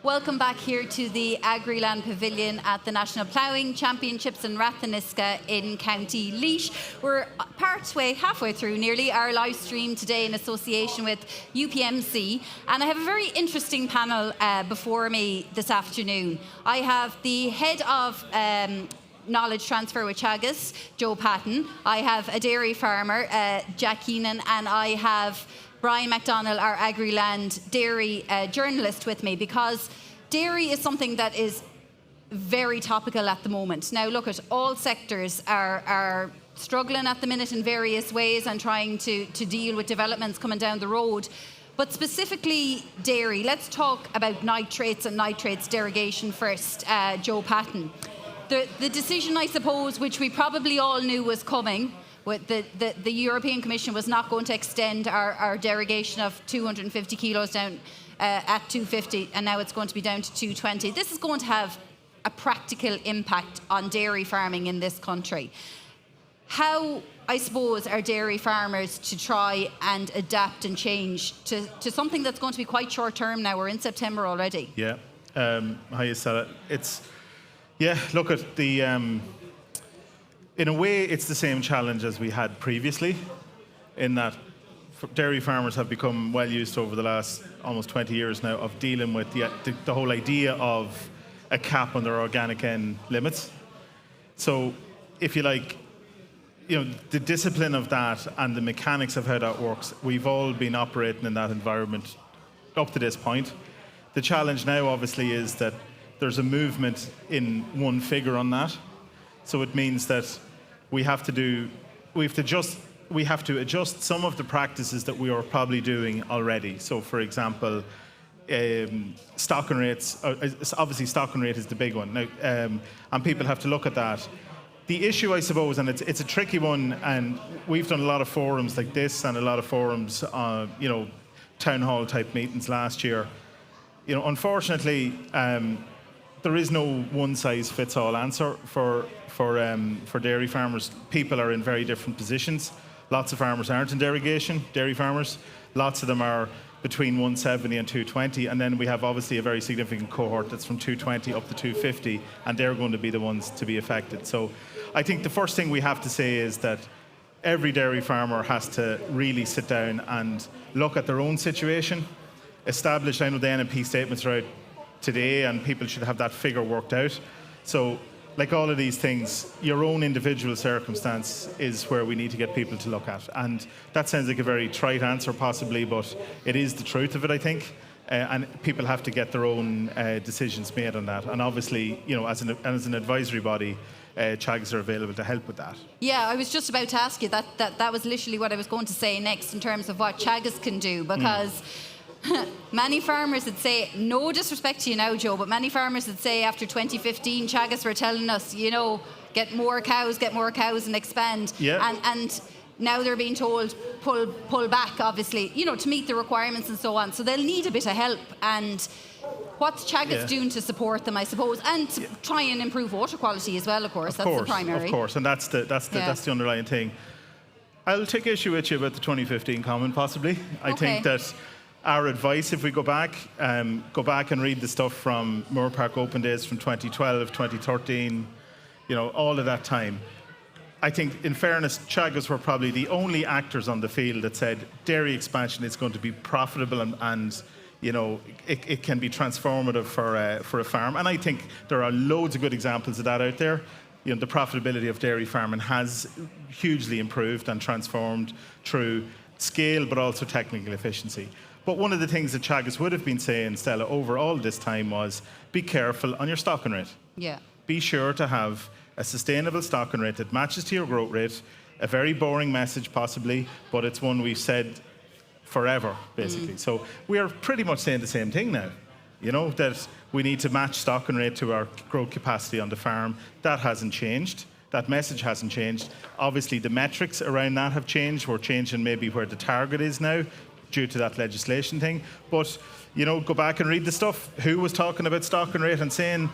Welcome back here to the Agriland Pavilion at the National Ploughing Championships in Ratheniska in County Laois. We're halfway through nearly our live stream today in association with UPMC, and I have a very interesting panel before me this afternoon. I have the head of knowledge transfer with Chagas, Joe Patton. I have a dairy farmer, Jack Keenan, and I have Brian McDonnell, our Agriland dairy journalist, with me, because dairy is something that is very topical at the moment. Now, look, at all sectors are struggling at the minute in various ways and trying to deal with developments coming down the road. But specifically dairy, let's talk about nitrates and nitrates derogation first. Joe Patton. The decision, I suppose, which we probably all knew was coming, the European Commission was not going to extend our derogation of 250 kilos down at 250, and now it's going to be down to 220. This is going to have a practical impact on dairy farming in this country. How, I suppose, are dairy farmers to try and adapt and change to something that's going to be quite short term now? We're in September already. Yeah. How you said it. Look at the... in a way, it's the same challenge as we had previously, in that dairy farmers have become well used over the last almost 20 years now of dealing with the whole idea of a cap on their organic N limits. So, if you like, the discipline of that and the mechanics of how that works, we've all been operating in that environment up to this point. The challenge now, obviously, is that there's a movement in one figure on that. So it means that we have to adjust some of the practices that we are probably doing already. So, for example, stocking rates. Obviously, stocking rate is the big one now, and people have to look at that. The issue, I suppose, and it's a tricky one, and we've done a lot of forums like this and a lot of forums, town hall type meetings last year. Unfortunately, there is no one-size-fits-all answer for dairy farmers. People are in very different positions. Lots of farmers aren't in derogation, dairy farmers. Lots of them are between 170 and 220, and then we have obviously a very significant cohort that's from 220 up to 250, and they're going to be the ones to be affected. So I think the first thing we have to say is that every dairy farmer has to really sit down and look at their own situation, establish, I know the NMP statements are out today, and people should have that figure worked out. So, like all of these things, your own individual circumstance is where we need to get people to look at. And that sounds like a very trite answer, possibly, but it is the truth of it, I think. And people have to get their own decisions made on that. And obviously, as an advisory body, Chagas are available to help with that. Yeah, I was just about to ask you that was literally what I was going to say next in terms of what Chagas can do, because many farmers would say, no disrespect to you now, Joe, but many farmers would say after 2015, Chagas were telling us, get more cows and expand. Yeah. And now they're being told, pull back, obviously, to meet the requirements and so on. So they'll need a bit of help. And what's Chagas doing to support them, I suppose, and to try and improve water quality as well, of course. That's the primary. Of course, and that's the underlying thing. I'll take issue with you about the 2015 comment, possibly. I think that our advice, if we go back and read the stuff from Moore Park Open Days from 2012, 2013, all of that time, I think, in fairness, Chagas were probably the only actors on the field that said dairy expansion is going to be profitable and it can be transformative for a farm. And I think there are loads of good examples of that out there. The profitability of dairy farming has hugely improved and transformed through scale, but also technical efficiency. But one of the things that Chagas would have been saying, Stella, over all this time was, be careful on your stocking rate. Yeah. Be sure to have a sustainable stocking rate that matches to your growth rate. A very boring message, possibly, but it's one we've said forever, basically. So we are pretty much saying the same thing now. That we need to match stocking rate to our growth capacity on the farm. That hasn't changed. That message hasn't changed. Obviously, the metrics around that have changed. We're changing maybe where the target is now, due to that legislation thing. But, go back and read the stuff. Who was talking about stocking rate and saying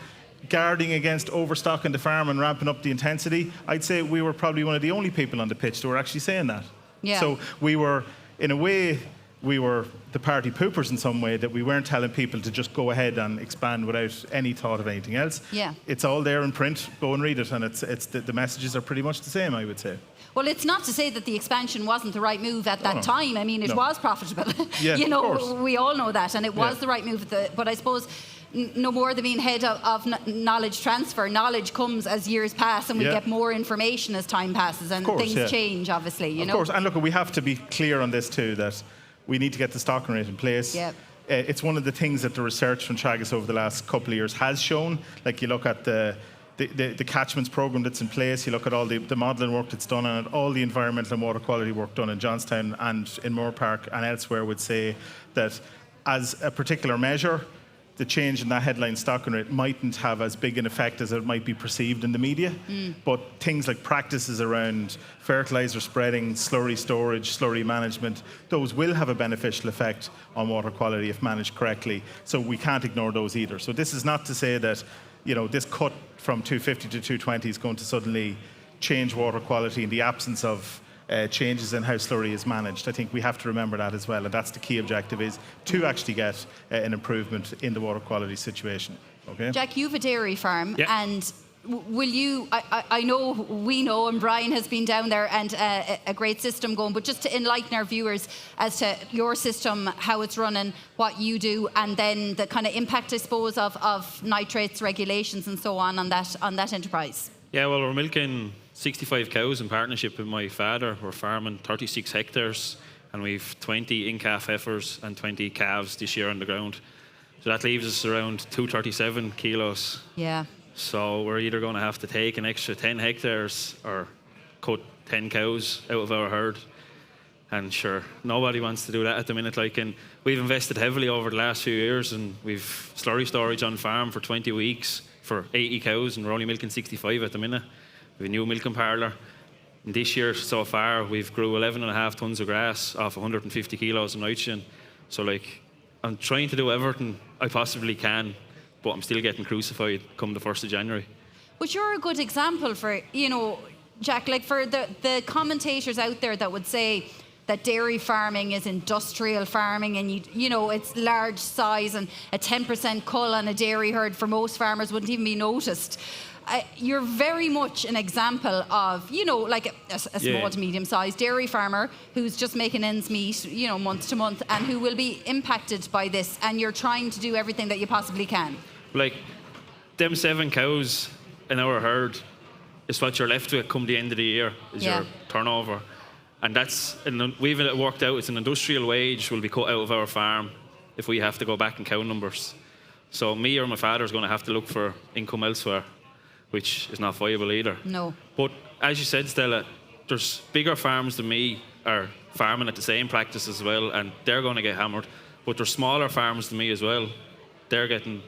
guarding against overstocking the farm and ramping up the intensity? I'd say we were probably one of the only people on the pitch that were actually saying that. Yeah. So we were, in a way, we were the party poopers in some way, that we weren't telling people to just go ahead and expand without any thought of anything else. Yeah. It's all there in print. Go and read it, and the messages are pretty much the same, I would say. Well, it's not to say that the expansion wasn't the right move at that time. I mean, it was profitable. Yeah, you of know, course. we all know that, and it was the right move. But I suppose no more than being head of knowledge transfer. Knowledge comes as years pass, and we get more information as time passes, and things change, obviously. You know. Of course, and look, we have to be clear on this too, that we need to get the stocking rate in place. Yep. It's one of the things that the research from Chagas over the last couple of years has shown. Like, you look at the catchments program that's in place, you look at all the modelling work that's done on it, all the environmental and water quality work done in Johnstown and in Moore Park and elsewhere would say that as a particular measure, the change in that headline stocking rate mightn't have as big an effect as it might be perceived in the media. But things like practices around fertiliser spreading, slurry storage, slurry management, those will have a beneficial effect on water quality if managed correctly. So we can't ignore those either. So this is not to say that, you know, this cut from 250 to 220 is going to suddenly change water quality in the absence of changes in how slurry is managed. I think we have to remember that as well, and that's the key objective, is to actually get an improvement in the water quality situation. Okay, Jack, you've a dairy farm, and will you, I know, we know, and Brian has been down there, and a great system going, but just to enlighten our viewers as to your system, how it's running, what you do, and then the kind of impact, I suppose, of nitrates regulations and so on that enterprise. Yeah, well, we're milking 65 cows in partnership with my father. We're farming 36 hectares, and we've 20 in-calf heifers and 20 calves this year on the ground. So that leaves us around 237 kilos. Yeah. So we're either going to have to take an extra 10 hectares or cut 10 cows out of our herd. And sure, nobody wants to do that at the minute. Like, and we've invested heavily over the last few years, and we've slurry storage on farm for 20 weeks for 80 cows, and we're only milking 65 at the minute. We have a new milking parlour. And this year so far, we've grew 11.5 tons of grass off 150 kilos of nitrogen. So, like, I'm trying to do everything I possibly can, but I'm still getting crucified come the 1st of January. But you're a good example for, you know, Jack, like for the commentators out there that would say that dairy farming is industrial farming, and you know, it's large size, and a 10% cull on a dairy herd for most farmers wouldn't even be noticed. You're very much an example of, you know, like a small to medium-sized dairy farmer who's just making ends meet, you know, month to month, and who will be impacted by this, and you're trying to do everything that you possibly can. Like, them 7 cows in our herd is what you're left with come the end of the year, is your turnover. And we've it worked out, it's an industrial wage will be cut out of our farm if we have to go back and cow numbers. So me or my father's going to have to look for income elsewhere, which is not viable either. No. But as you said, Stella, there's bigger farms than me are farming at the same practice as well, and they're going to get hammered. But there's smaller farms than me as well. They're getting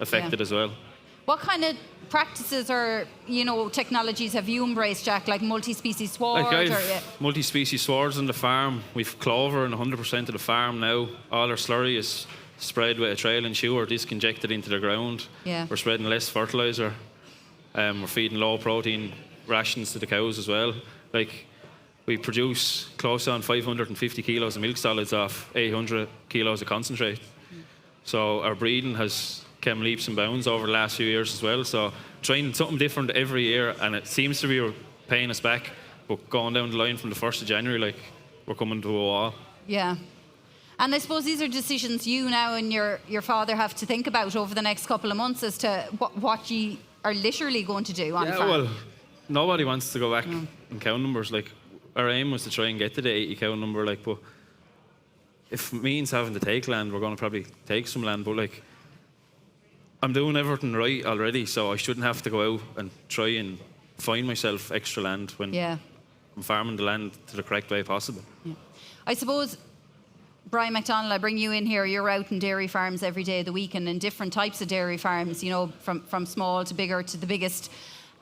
affected as well. What kind of practices or, you know, technologies have you embraced, Jack? Like multi-species swards? Multi-species swards on the farm. We've clover in 100% of the farm now. All our slurry is spread with a trail and shoe or disc injected into the ground. Yeah. We're spreading less fertiliser. We're feeding low protein rations to the cows as well. Like, we produce close on 550 kilos of milk solids off 800 kilos of concentrate. So our breeding has come leaps and bounds over the last few years as well. So trying something different every year, and it seems to be paying us back. But going down the line from the 1st of January, like, we're coming to a wall. Yeah. And I suppose these are decisions you now and your father have to think about over the next couple of months as to what you are literally going to do on farm. Well, nobody wants to go back in cow numbers. Like, our aim was to try and get to the 80 cow number. Like, but if it means having to take land, we're going to probably take some land. But like, I'm doing everything right already, so I shouldn't have to go out and try and find myself extra land when I'm farming the land to the correct way possible. Yeah. I suppose, Brian McDonnell, I bring you in here. You're out in dairy farms every day of the week, and in different types of dairy farms, you know, from small to bigger to the biggest.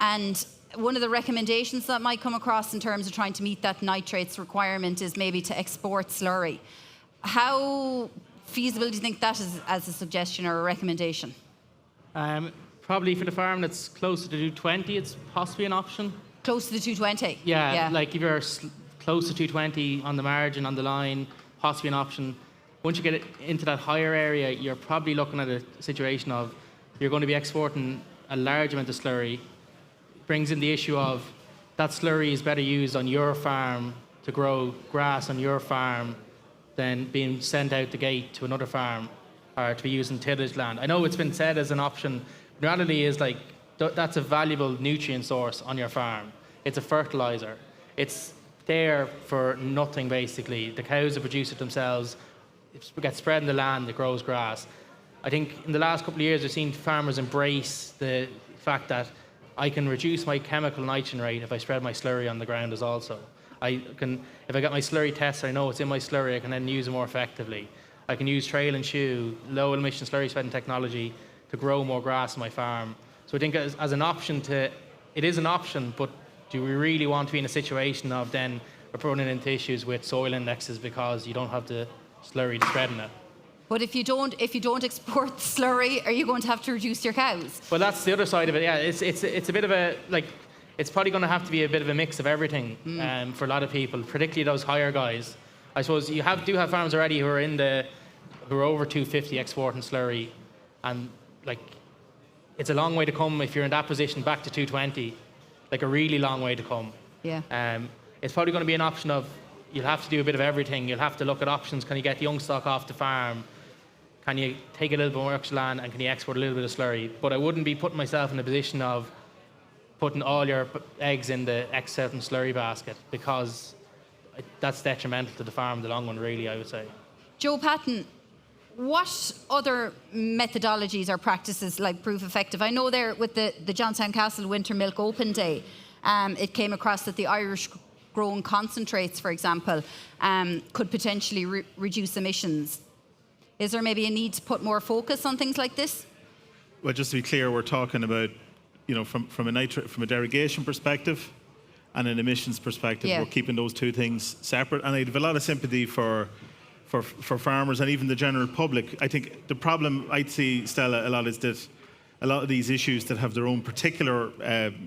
And one of the recommendations that might come across in terms of trying to meet that nitrates requirement is maybe to export slurry. How feasible do you think that is as a suggestion or a recommendation? Probably for the farm that's closer to 220, it's possibly an option. Close to the 220? Yeah. Like if you're close to 220 on the margin, on the line, possibly an option. Once you get it into that higher area, you're probably looking at a situation of you're going to be exporting a large amount of slurry. Brings in the issue of that slurry is better used on your farm to grow grass on your farm than being sent out the gate to another farm or to be used in tillage land. I know it's been said as an option. The reality is like that's a valuable nutrient source on your farm. It's a fertilizer. It's there for nothing basically. The cows that produce it themselves, it gets spread in the land, it grows grass. I think in the last couple of years we've seen farmers embrace the fact that I can reduce my chemical nitrogen rate if I spread my slurry on the ground as also. If I get my slurry test, I know it's in my slurry, I can then use it more effectively. I can use trail and shoe, low emission slurry spreading technology to grow more grass on my farm. So I think as an option it is an option, but do we really want to be in a situation of then we're running into issues with soil indexes because you don't have the slurry to spread in it? But if you don't export slurry, are you going to have to reduce your cows? Well, that's the other side of it. Yeah, it's a bit of a it's probably going to have to be a bit of a mix of everything for a lot of people, particularly those higher guys. I suppose you do have farms already who are over 250 exporting slurry, and like it's a long way to come if you're in that position back to 220, like a really long way to come. Yeah. It's probably going to be an option of you'll have to do a bit of everything. You'll have to look at options. Can you get the young stock off the farm? Can you take a little bit more extra land and can you export a little bit of slurry? But I wouldn't be putting myself in a position of putting all your eggs in the X7 slurry basket because that's detrimental to the farm in the long run, really, I would say. Joe Patton, what other methodologies or practices like prove effective? I know there with the Johnstown Castle Winter Milk Open Day, it came across that the Irish grown concentrates, for example, could potentially reduce emissions. Is there maybe a need to put more focus on things like this? Well, just to be clear, we're talking about, from a derogation perspective and an emissions perspective. Yeah. We're keeping those two things separate. And I have a lot of sympathy for farmers and even the general public. I think the problem I'd see, Stella, a lot is that a lot of these issues that have their own particular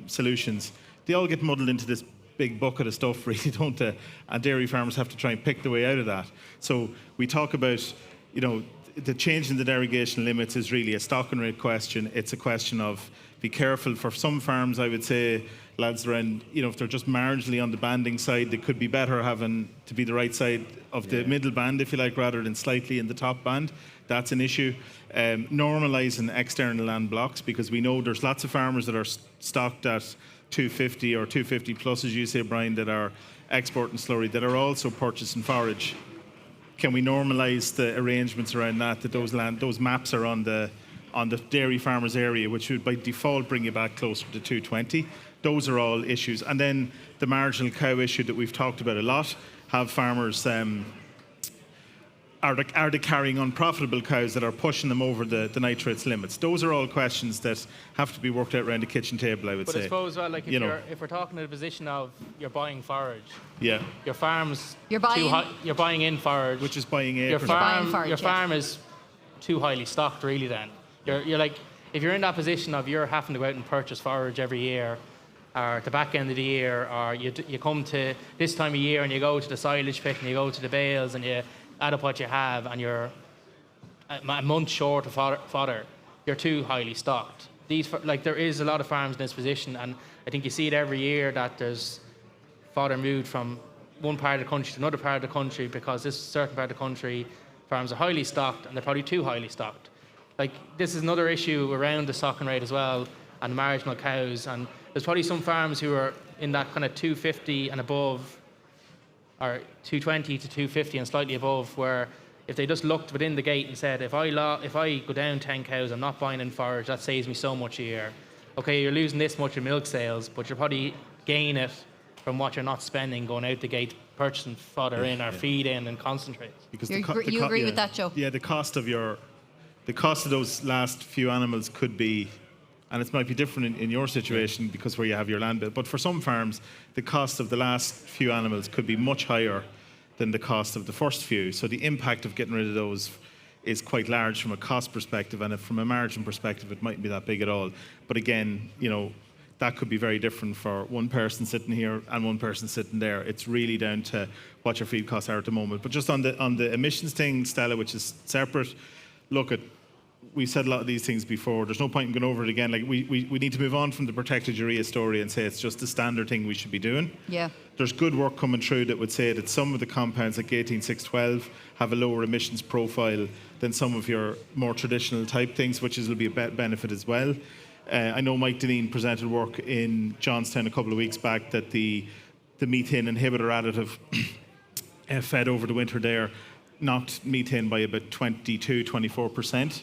solutions, they all get muddled into this big bucket of stuff, really, don't they? And dairy farmers have to try and pick the way out of that. So we talk about, the change in the derogation limits is really a stocking rate question. It's a question of be careful. For some farms, I would say, lads around, if they're just marginally on the banding side, they could be better having to be the right side of the middle band, if you like, rather than slightly in the top band. That's an issue. Normalising external land blocks, because we know there's lots of farmers that are stocked at 250 or 250 plus, as you say, Brian, that are exporting slurry, that are also purchasing forage. Can we normalise the arrangements around that those maps are on the dairy farmers area, which would by default bring you back closer to 220? Those are all issues. And then the marginal cow issue that we've talked about a lot. Have farmers are they carrying unprofitable cows that are pushing them over the nitrates limits? Those are all questions that have to be worked out around the kitchen table, I would say. But I suppose, well, like if we're talking in a position of you're buying forage, your farm's you're buying in forage, which is buying acres. Your farm is too highly stocked, really. Then you're like, if you're in that position of you're having to go out and purchase forage every year, or at the back end of the year, or you come to this time of year and you go to the silage pit and you go to the bales and you add up what you have and you're a month short of fodder, you're too highly stocked. There is a lot of farms in this position, and I think you see it every year that there's fodder moved from one part of the country to another part of the country because this certain part of the country farms are highly stocked and they're probably too highly stocked. Like, this is another issue around the stocking rate as well and the marginal cows, and there's probably some farms who are in that kind of 250 and above, or 220 to 250 and slightly above, where if they just looked within the gate and said, if I go down 10 cows, I'm not buying in forage, that saves me so much a year. Okay, you're losing this much in milk sales, but you're probably gaining it from what you're not spending going out the gate, purchasing fodder in or feed in and concentrates. Because you agree with that, Joe? Yeah, the cost of those last few animals could be, and it might be different in your situation because where you have your land bill, but for some farms, the cost of the last few animals could be much higher than the cost of the first few. So the impact of getting rid of those is quite large from a cost perspective, and from a margin perspective, it mightn't be that big at all. But again, that could be very different for one person sitting here and one person sitting there. It's really down to what your feed costs are at the moment. But just on the emissions thing, Stella, which is separate, we've said a lot of these things before. There's no point in going over it again. Like we need to move on from the protected urea story and say it's just the standard thing we should be doing. Yeah. There's good work coming through that would say that some of the compounds like 18612 have a lower emissions profile than some of your more traditional type things, which will be a benefit as well. I know Mike Deneen presented work in Johnstown a couple of weeks back that the methane inhibitor additive fed over the winter there knocked methane by about 22-24%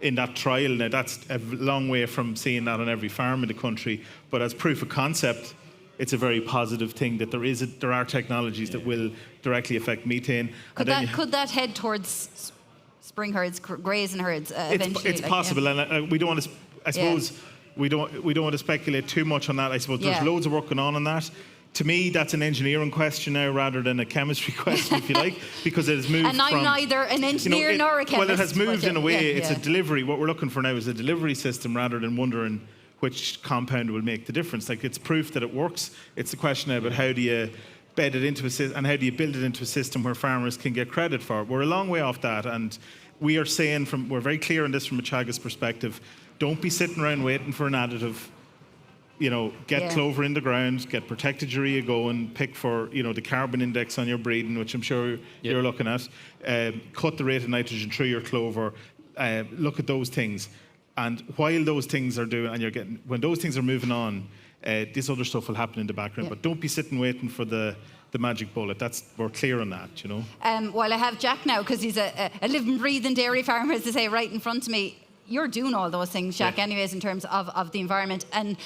in that trial. Now that's a long way from seeing that on every farm in the country, but as proof of concept, it's a very positive thing that there are technologies that will directly affect methane. Could that head towards spring herds, grazing herds eventually? It's possible, and we don't want to. I suppose we don't want to speculate too much on that. I suppose there's loads of work going on that. To me, that's an engineering question now rather than a chemistry question, if you like, because it has moved. And I'm neither an engineer nor a chemist. Well, it has moved in a way. It's a delivery. What we're looking for now is a delivery system rather than wondering which compound will make the difference. Like, it's proof that it works. It's a question now about how do you bed it into a system and how do you build it into a system where farmers can get credit for it. We're a long way off that, and we are saying we're very clear on this from a Chagas perspective. Don't be sitting around waiting for an additive. Get clover in the ground, get protected urea going, pick for, the carbon index on your breeding, which I'm sure you're looking at. Cut the rate of nitrogen through your clover. Look at those things. And while those things are doing, when those things are moving on, this other stuff will happen in the background. But don't be sitting waiting for the magic bullet. We're clear on that, While I have Jack now, because he's a living, breathing dairy farmer, as they say, right in front of me, you're doing all those things, Jack, anyways, in terms of the environment. And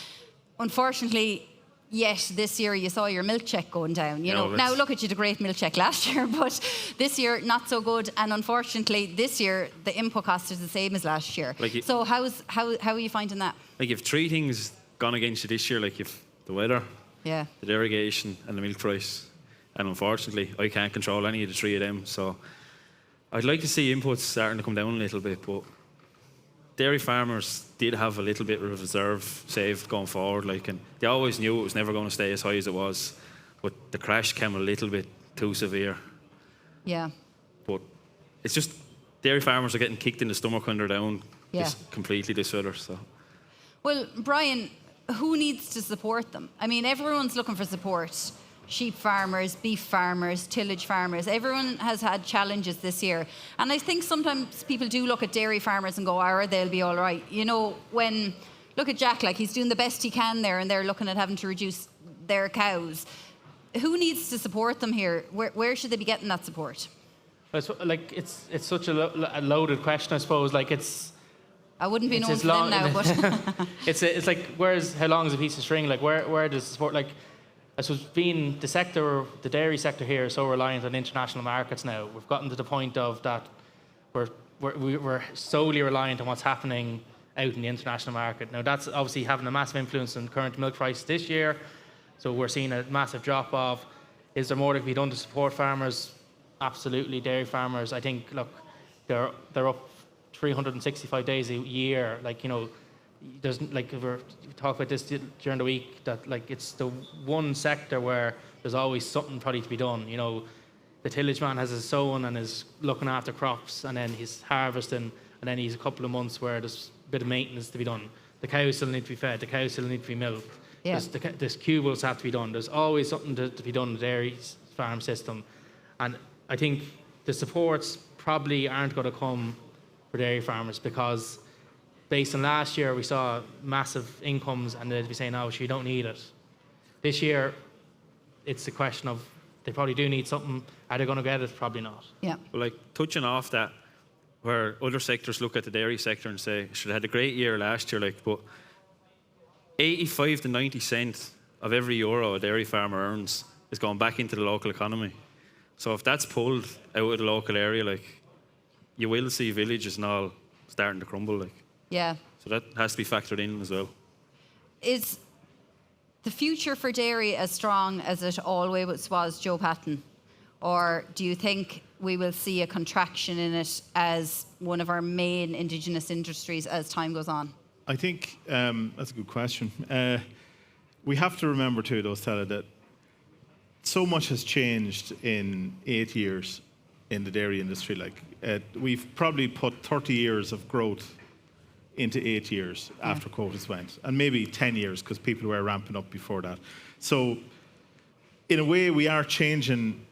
unfortunately, yet this year you saw your milk check going down. Now look at you, the great milk check last year, but this year not so good. And unfortunately, this year the input cost is the same as last year. So how are you finding that? Like, you've three things gone against you this year. Like, you've the weather, the irrigation, and the milk price. And unfortunately, I can't control any of the three of them. So I'd like to see inputs starting to come down a little bit, but dairy farmers did have a little bit of reserve saved going forward, and they always knew it was never going to stay as high as it was, but the crash came a little bit too severe. Yeah. But it's just dairy farmers are getting kicked in the stomach when they're down completely this weather. So. Well, Brian, who needs to support them? I mean, everyone's looking for support. Sheep farmers, beef farmers, tillage farmers. Everyone has had challenges this year. And I think sometimes people do look at dairy farmers and go, they'll be all right. Look at Jack, he's doing the best he can there, and they're looking at having to reduce their cows. Who needs to support them here? Where should they be getting that support? It's such a loaded question, I suppose. I wouldn't be known for them now, but... it's like, how long is a piece of string? Where does the support... I suppose being the dairy sector here is so reliant on international markets now. We've gotten to the point of that we're solely reliant on what's happening out in the international market. Now, that's obviously having a massive influence on current milk prices this year. So we're seeing a massive drop off. Is there more that can be done to support farmers? Absolutely. Dairy farmers, I think, they're up 365 days a year. There's we talk about this during the week, that it's the one sector where there's always something probably to be done. The tillage man has his sowing and is looking after crops, and then he's harvesting, and then he's a couple of months where there's a bit of maintenance to be done. The cows still need to be fed, the cows still need to be milked. Yeah. There's cubiles have to be done. There's always something to be done in the dairy farm system. And I think the supports probably aren't going to come for dairy farmers, because based on last year, we saw massive incomes and they'd be saying, you don't need it. This year, it's a question of they probably do need something. Are they going to get it? Probably not. Yeah. Well, touching off that, where other sectors look at the dairy sector and say, should have had a great year last year, but 85 to 90 cents of every euro a dairy farmer earns is going back into the local economy. So if that's pulled out of the local area, you will see villages and all starting to crumble. Yeah. So that has to be factored in as well. Is the future for dairy as strong as it always was, Joe Patton? Or do you think we will see a contraction in it as one of our main indigenous industries as time goes on? I think that's a good question. we have to remember too, though, Stella, that so much has changed in 8 years in the dairy industry. Like we've probably put 30 years of growth into 8 years after quotas went, and maybe 10 years because people were ramping up before that. So in a way, we are changing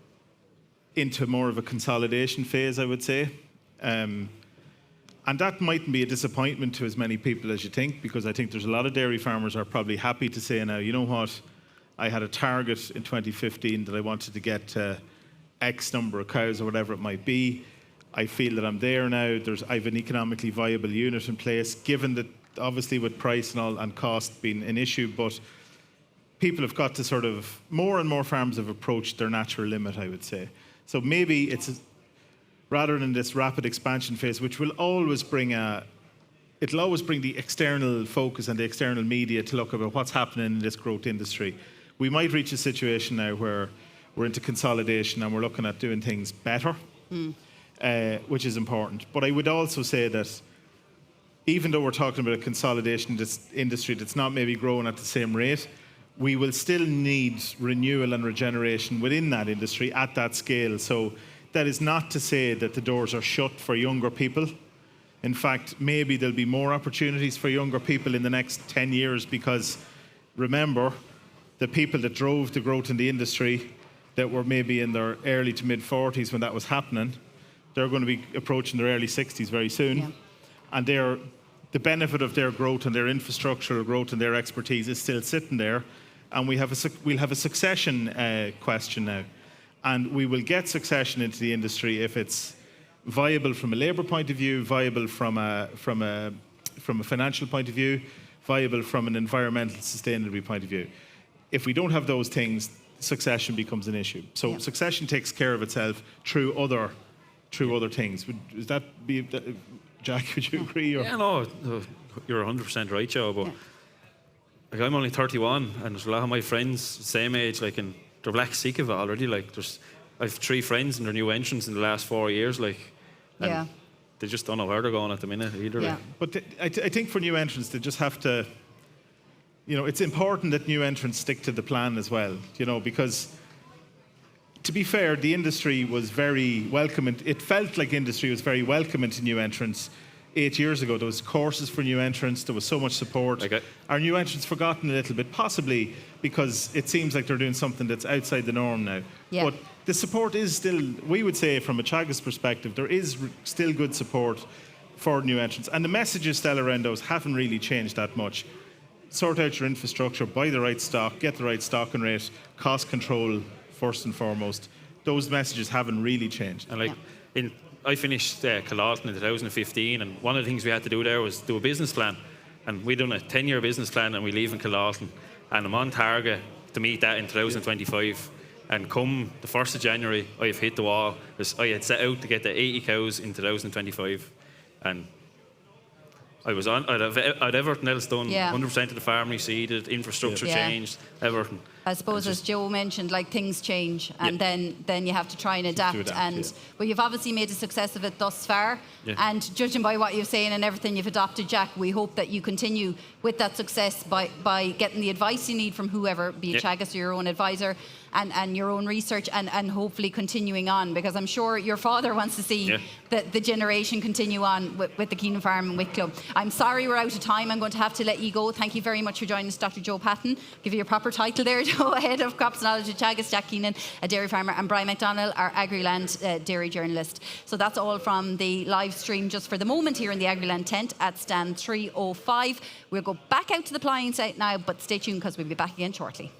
into more of a consolidation phase, I would say. And that mightn't be a disappointment to as many people as you think, because I think there's a lot of dairy farmers are probably happy to say now, you know what, I had a target in 2015 that I wanted to get to X number of cows or whatever it might be. I feel that I'm there now. I have an economically viable unit in place, given that obviously with price and all and cost being an issue, but people have got to sort of, more and more farms have approached their natural limit, I would say. So maybe it's rather than this rapid expansion phase, which will always bring it'll always bring the external focus and the external media to look about what's happening in this growth industry. We might reach a situation now where we're into consolidation and we're looking at doing things better, which is important. But I would also say that even though we're talking about a consolidation industry that's not maybe growing at the same rate, we will still need renewal and regeneration within that industry at that scale. So that is not to say that the doors are shut for younger people. In fact, maybe there'll be more opportunities for younger people in the next 10 years, because remember, the people that drove the growth in the industry that were maybe in their early to mid-40s when that was happening, they're going to be approaching their early 60s very soon. Yeah. And the benefit of their growth and their infrastructural growth and their expertise is still sitting there. And we'll have a succession question now. And we will get succession into the industry if it's viable from a labour point of view, viable from a financial point of view, viable from an environmental sustainability point of view. If we don't have those things, succession becomes an issue. So succession takes care of itself through other things. Would that be, Jack? Would you agree? Or? Yeah, no, you're 100% right, Joe. But like, I'm only 31, and there's a lot of my friends same age, like, and they're black sick of it already. Like, I have 3 friends and they're new entrants in the last 4 years. Like, and they just don't know where they're going at the minute either. Yeah. Like. But I think for new entrants, they just have to. It's important that new entrants stick to the plan as well. Because to be fair, the industry was very welcoming. It felt like industry was very welcoming to new entrants 8 years ago. There was courses for new entrants. There was so much support. Okay. Are new entrants forgotten a little bit? Possibly because it seems like they're doing something that's outside the norm now. Yeah. But the support is still, we would say from a Chagas perspective, there is still good support for new entrants. And the messages still around those haven't really changed that much. Sort out your infrastructure, buy the right stock, get the right stocking rate, cost control first and foremost. Those messages haven't really changed. And I finished Killalton in 2015, and one of the things we had to do there was do a business plan. And we done a 10-year business plan, and we leave in Killalton. And I'm on target to meet that in 2025. And come the 1st of January, I've hit the wall. I had set out to get the 80 cows in 2025. And I'd have everything else done. 100% of the farm reseeded, infrastructure changed, everything. I suppose, as Joe mentioned, like, things change, and then you have to try and adapt. But you've obviously made a success of it thus far. Yeah. And judging by what you're saying and everything you've adopted, Jack, we hope that you continue with that success by getting the advice you need from whoever, be it Chagas or your own advisor, and your own research, and hopefully continuing on, because I'm sure your father wants to see the generation continue on with the Keenan Farm and WIC Club. I'm sorry we're out of time. I'm going to have to let you go. Thank you very much for joining us, Dr. Joe Patton. Give you your proper title there, Joe, Head of Crops Knowledge at Chagas, Jack Keenan, a dairy farmer, and Brian McDonnell, our Agriland dairy journalist. So that's all from the live stream just for the moment here in the Agriland tent at stand 305. We'll go back out to the plying site now, but stay tuned because we'll be back again shortly.